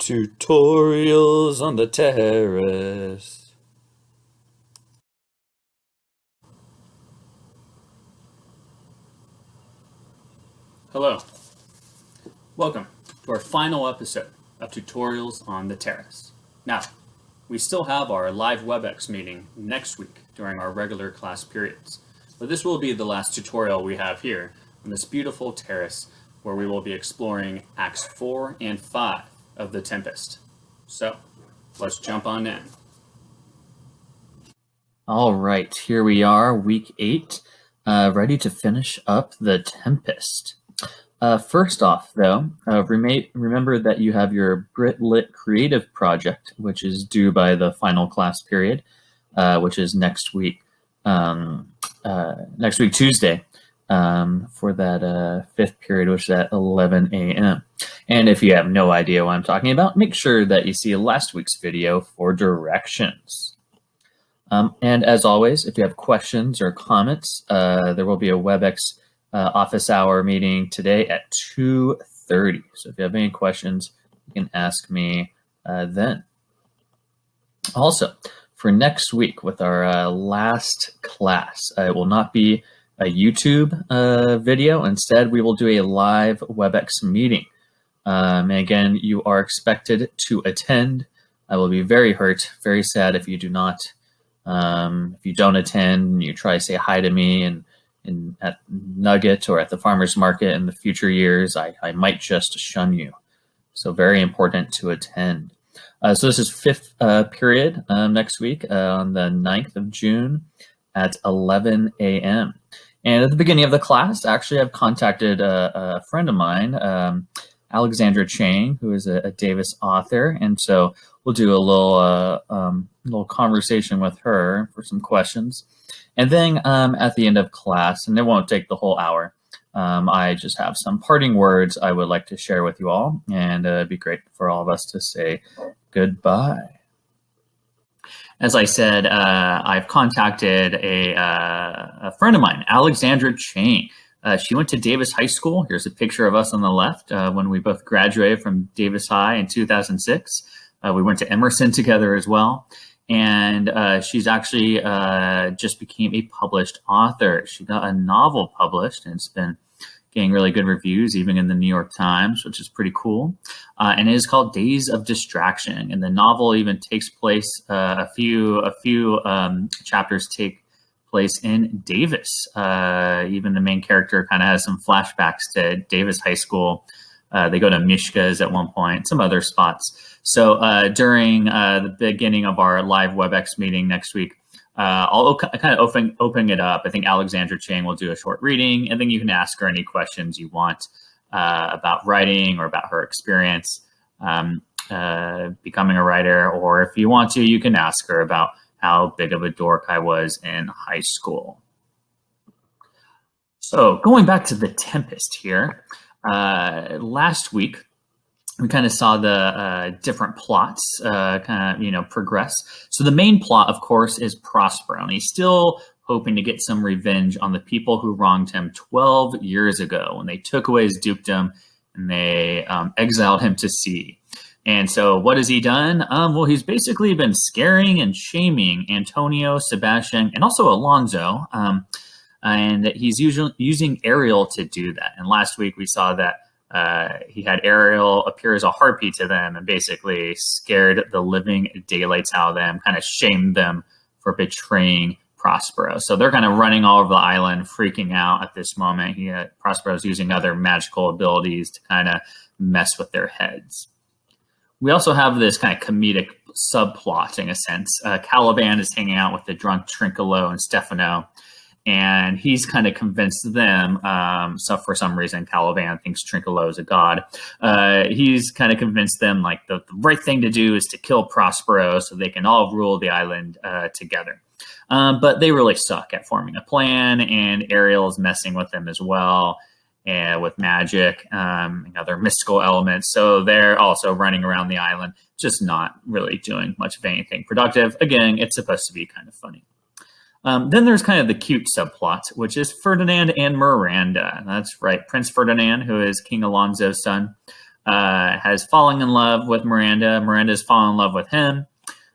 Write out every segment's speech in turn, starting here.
Tutorials on the Terrace. Hello. Welcome to our final episode of Tutorials on the Terrace. Now, we still have our live WebEx meeting next week during our regular class periods, but this will be the last tutorial we have here on this beautiful terrace where we will be exploring Acts 4 and 5 of The Tempest. So, let's jump on in. All right, here we are, week 8, ready to finish up The Tempest. First off, though, remember that you have your Brit Lit Creative project, which is due by the final class period, which is next week Tuesday, for that 5th period, which is at 11 a.m. And if you have no idea what I'm talking about, make sure that you see last week's video for directions. And as always, if you have questions or comments, there will be a WebEx office hour meeting today at 2:30. So if you have any questions, you can ask me then. Also, for next week with our last class, it will not be a YouTube video. Instead, we will do a live WebEx meeting. And again, you are expected to attend. I will be very hurt, very sad if you do not. If you don't attend and you try to say hi to me and at Nugget or at the farmer's market in the future years, I might just shun you. So very important to attend. So this is 5th period next week on the 9th of June at 11 a.m. And at the beginning of the class, actually, I've contacted a friend of mine, Alexandra Chang, who is a Davis author. And so we'll do a little conversation with her for some questions. And then at the end of class, and it won't take the whole hour, I just have some parting words I would like to share with you all. And it'd be great for all of us to say goodbye. As I said, I've contacted a friend of mine, Alexandra Chang. She went to Davis High School. Here's a picture of us on the left when we both graduated from Davis High in 2006. We went to Emerson together as well. And she's actually just became a published author. She got a novel published, and it's been getting really good reviews, even in the New York Times, which is pretty cool. And it is called Days of Distraction. And the novel even takes place, a few chapters take place in Davis. Even the main character kind of has some flashbacks to Davis High School. They go to Mishka's at one point, some other spots. So during the beginning of our live WebEx meeting next week, I'll kind of open it up. I think Alexandra Chang will do a short reading, and then you can ask her any questions you want about writing or about her experience becoming a writer. Or if you want to, you can ask her about how big of a dork I was in high school. So going back to The Tempest here. Last week, we kind of saw the different plots progress. So the main plot, of course, is Prospero, and he's still hoping to get some revenge on the people who wronged him 12 years ago when they took away his dukedom and they exiled him to sea. And so what has he done? Well, he's basically been scaring and shaming Antonio, Sebastian, and also Alonso. And he's using Ariel to do that. And last week we saw that he had Ariel appear as a harpy to them and basically scared the living daylights out of them, kind of shamed them for betraying Prospero. So they're kind of running all over the island, freaking out at this moment. Prospero's using other magical abilities to kind of mess with their heads. We also have this kind of comedic subplot in a sense. Caliban is hanging out with the drunk Trinculo and Stefano. And he's kind of convinced them, so for some reason, Caliban thinks Trinculo is a god. He's kind of convinced them like the right thing to do is to kill Prospero so they can all rule the island together. But they really suck at forming a plan, and Ariel is messing with them as well, and with magic and other mystical elements. So they're also running around the island, just not really doing much of anything productive. Again, it's supposed to be kind of funny. Then there's kind of the cute subplot, which is Ferdinand and Miranda. That's right, Prince Ferdinand, who is King Alonso's son, has fallen in love with Miranda. Miranda's fallen in love with him,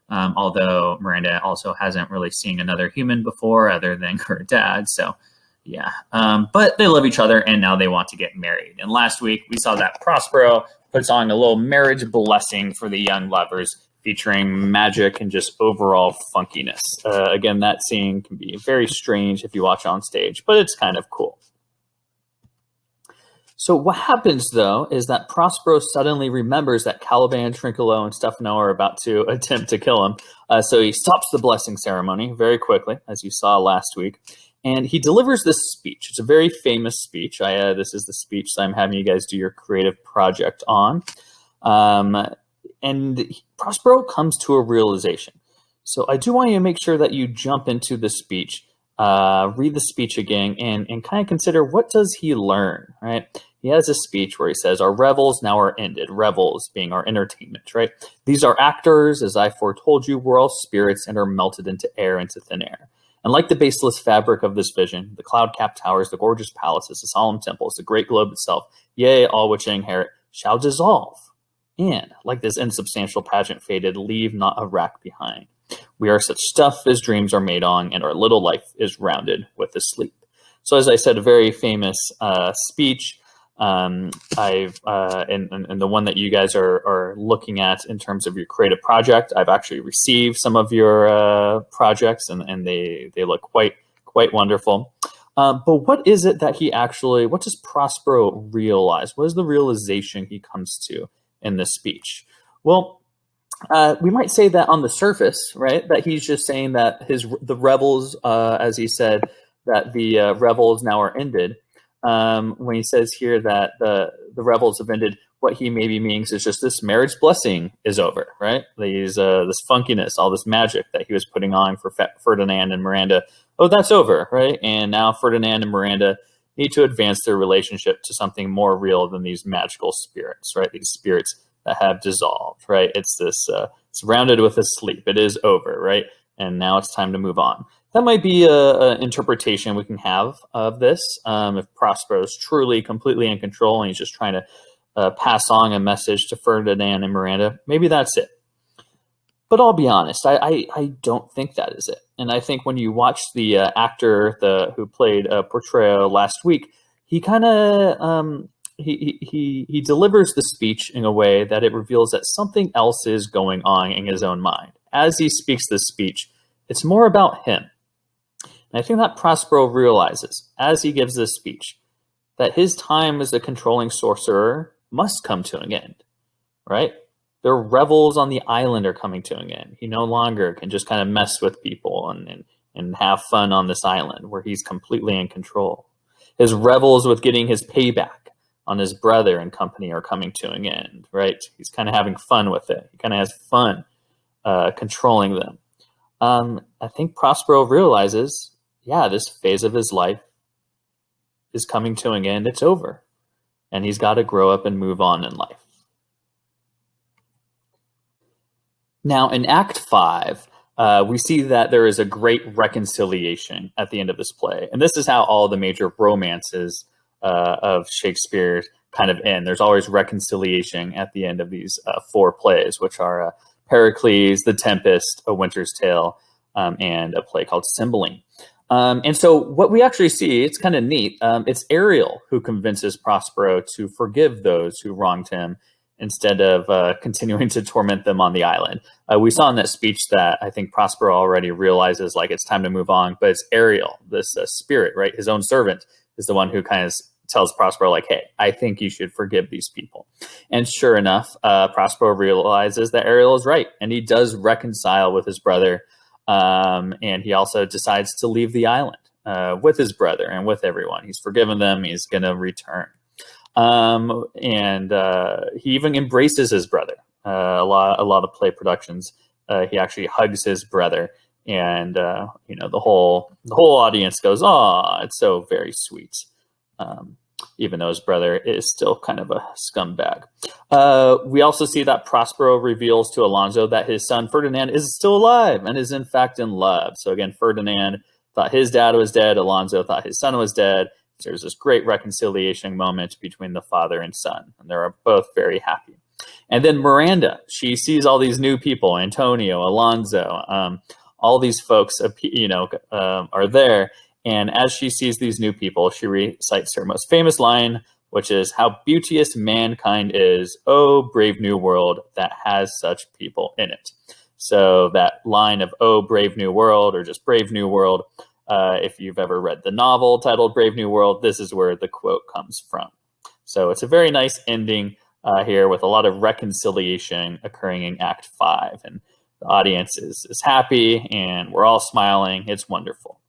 although Miranda also hasn't really seen another human before other than her dad. So, yeah. But they love each other, and now they want to get married. And last week, we saw that Prospero puts on a little marriage blessing for the young lovers, featuring magic and just overall funkiness. Again, that scene can be very strange if you watch on stage, but it's kind of cool. So what happens, though, is that Prospero suddenly remembers that Caliban, Trinculo, and Stefano are about to attempt to kill him. So he stops the blessing ceremony very quickly, as you saw last week. And he delivers this speech. It's a very famous speech. This is the speech that I'm having you guys do your creative project on. And Prospero comes to a realization. So I do want you to make sure that you jump into the speech, read the speech again, and kind of consider, what does he learn, right? He has a speech where he says, our revels now are ended. Revels being our entertainment, right? These are actors, as I foretold you, we're all spirits and are melted into air, into thin air. And like the baseless fabric of this vision, the cloud-capped towers, the gorgeous palaces, the solemn temples, the great globe itself, yea, all which inherit, shall dissolve. And, like this insubstantial pageant faded, leave not a rack behind. We are such stuff as dreams are made on, and our little life is rounded with a sleep. So as I said, a very famous speech. And the one that you guys are looking at in terms of your creative project, I've actually received some of your projects, and they look quite wonderful. But what is it that what does Prospero realize? What is the realization he comes to in this speech? Well, we might say that on the surface, right, that he's just saying that the revels, as he said, that the revels now are ended. When he says here that the revels have ended, what he maybe means is just this marriage blessing is over, right? This funkiness, all this magic that he was putting on for Ferdinand and Miranda, that's over, right? And now Ferdinand and Miranda need to advance their relationship to something more real than these magical spirits, right? These spirits that have dissolved, right? It's surrounded with a sleep. It is over, right? And now it's time to move on. That might be an interpretation we can have of this. If Prospero is truly completely in control and he's just trying to pass on a message to Ferdinand and Miranda, maybe that's it. But I'll be honest, I don't think that is it. And I think when you watch the actor who played Portrayal last week, he kind of he delivers the speech in a way that it reveals that something else is going on in his own mind. As he speaks this speech, it's more about him. And I think that Prospero realizes, as he gives this speech, that his time as a controlling sorcerer must come to an end, right? Their revels on the island are coming to an end. He no longer can just kind of mess with people and have fun on this island where he's completely in control. His revels with getting his payback on his brother and company are coming to an end, right? He's kind of having fun with it. He kind of has fun controlling them. I think Prospero realizes, this phase of his life is coming to an end. It's over. And he's got to grow up and move on in life. Now, in Act 5, we see that there is a great reconciliation at the end of this play. And this is how all the major romances of Shakespeare kind of end. There's always reconciliation at the end of these 4 plays, which are Pericles, The Tempest, A Winter's Tale, and a play called Cymbeline. And so what we actually see, it's kind of neat. It's Ariel who convinces Prospero to forgive those who wronged him instead of continuing to torment them on the island. We saw in that speech that I think Prospero already realizes it's time to move on, but it's Ariel, this spirit, right? His own servant is the one who kind of tells Prospero, hey, I think you should forgive these people. And sure enough, Prospero realizes that Ariel is right, and he does reconcile with his brother. And he also decides to leave the island with his brother and with everyone. He's forgiven them. He's going to return. And he even embraces his brother. A lot of play productions, he actually hugs his brother. And, the whole audience goes, "Oh, it's so very sweet." Even though his brother is still kind of a scumbag. We also see that Prospero reveals to Alonso that his son Ferdinand is still alive and is in fact in love. So again, Ferdinand thought his dad was dead. Alonso thought his son was dead. There's this great reconciliation moment between the father and son, and they're both very happy. And then Miranda, she sees all these new people, Antonio, Alonso, all these folks, are there. And as she sees these new people, she recites her most famous line, which is, "How beauteous mankind is, oh, brave new world that has such people in it." So that line of, "Oh, brave new world," or just "Brave New World," if you've ever read the novel titled Brave New World, this is where the quote comes from. So it's a very nice ending here with a lot of reconciliation occurring in Act 5. And the audience is happy and we're all smiling. It's wonderful.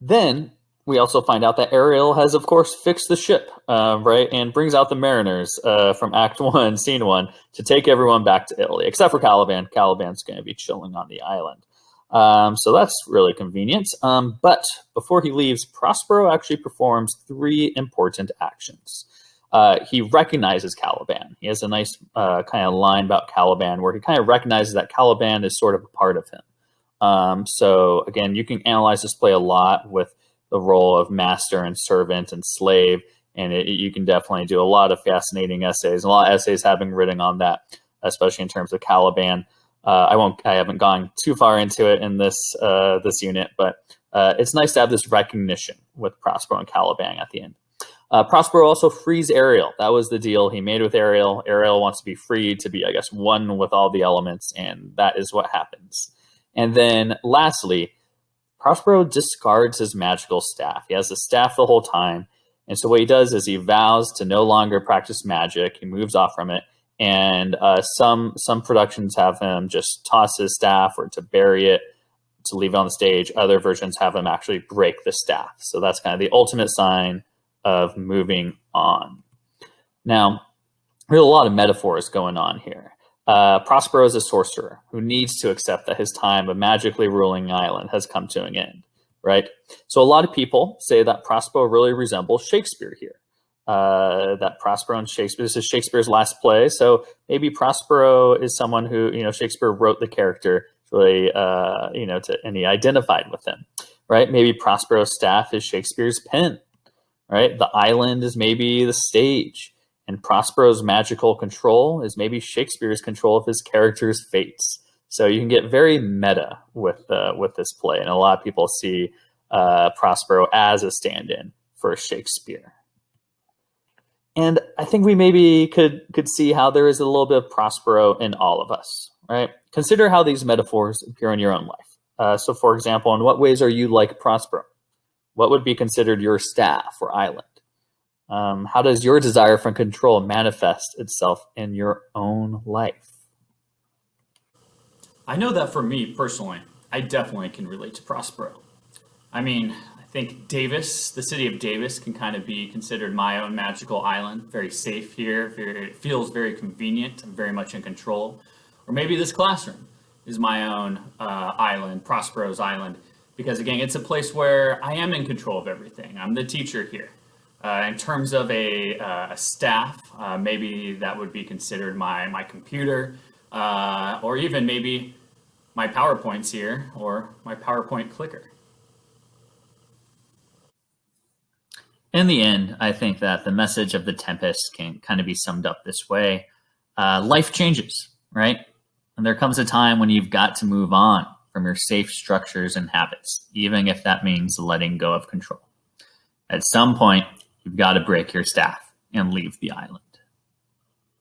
Then we also find out that Ariel has, of course, fixed the ship, right? And brings out the mariners from Act 1, Scene 1, to take everyone back to Italy, except for Caliban. Caliban's going to be chilling on the island. So that's really convenient. But before he leaves, Prospero actually performs 3 important actions. He recognizes Caliban. He has a nice kind of line about Caliban where he kind of recognizes that Caliban is sort of a part of him. So again, you can analyze this play a lot with the role of master and servant and slave, and you can definitely do a lot of fascinating essays. A lot of essays have been written on that, especially in terms of Caliban. I haven't gone too far into it in this unit, but it's nice to have this recognition with Prospero and Caliban at the end. Prospero also frees Ariel. That was the deal he made with Ariel. Ariel wants to be freed to be, I guess, one with all the elements, and that is what happens. And then lastly, Prospero discards his magical staff. He has the staff the whole time. And so what he does is he vows to no longer practice magic. He moves off from it. And some productions have him just toss his staff or to bury it, to leave it on the stage. Other versions have him actually break the staff. So that's kind of the ultimate sign of moving on. Now, there's a lot of metaphors going on here. Prospero is a sorcerer who needs to accept that his time of magically ruling the island has come to an end, right? So a lot of people say that Prospero really resembles Shakespeare here. That Prospero and Shakespeare, this is Shakespeare's last play, so maybe Prospero is someone who, Shakespeare wrote the character really, and he identified with him, right? Maybe Prospero's staff is Shakespeare's pen, right? The island is maybe the stage. And Prospero's magical control is maybe Shakespeare's control of his character's fates. So you can get very meta with this play, and a lot of people see Prospero as a stand-in for Shakespeare. And I think we maybe could see how there is a little bit of Prospero in all of us, right? Consider how these metaphors appear in your own life. So, for example, in what ways are you like Prospero? What would be considered your staff or island? How does your desire for control manifest itself in your own life? I know that for me personally, I definitely can relate to Prospero. I mean, I think Davis, the city of Davis, can kind of be considered my own magical island. Very safe here. It feels very convenient. I'm very much in control. Or maybe this classroom is my own island, Prospero's island, because again, it's a place where I am in control of everything. I'm the teacher here. In terms of a staff, maybe that would be considered my computer, or even maybe my PowerPoints here, or my PowerPoint clicker. In the end, I think that the message of The Tempest can kind of be summed up this way. Life changes, right? And there comes a time when you've got to move on from your safe structures and habits, even if that means letting go of control. At some point, you've got to break your staff and leave the island.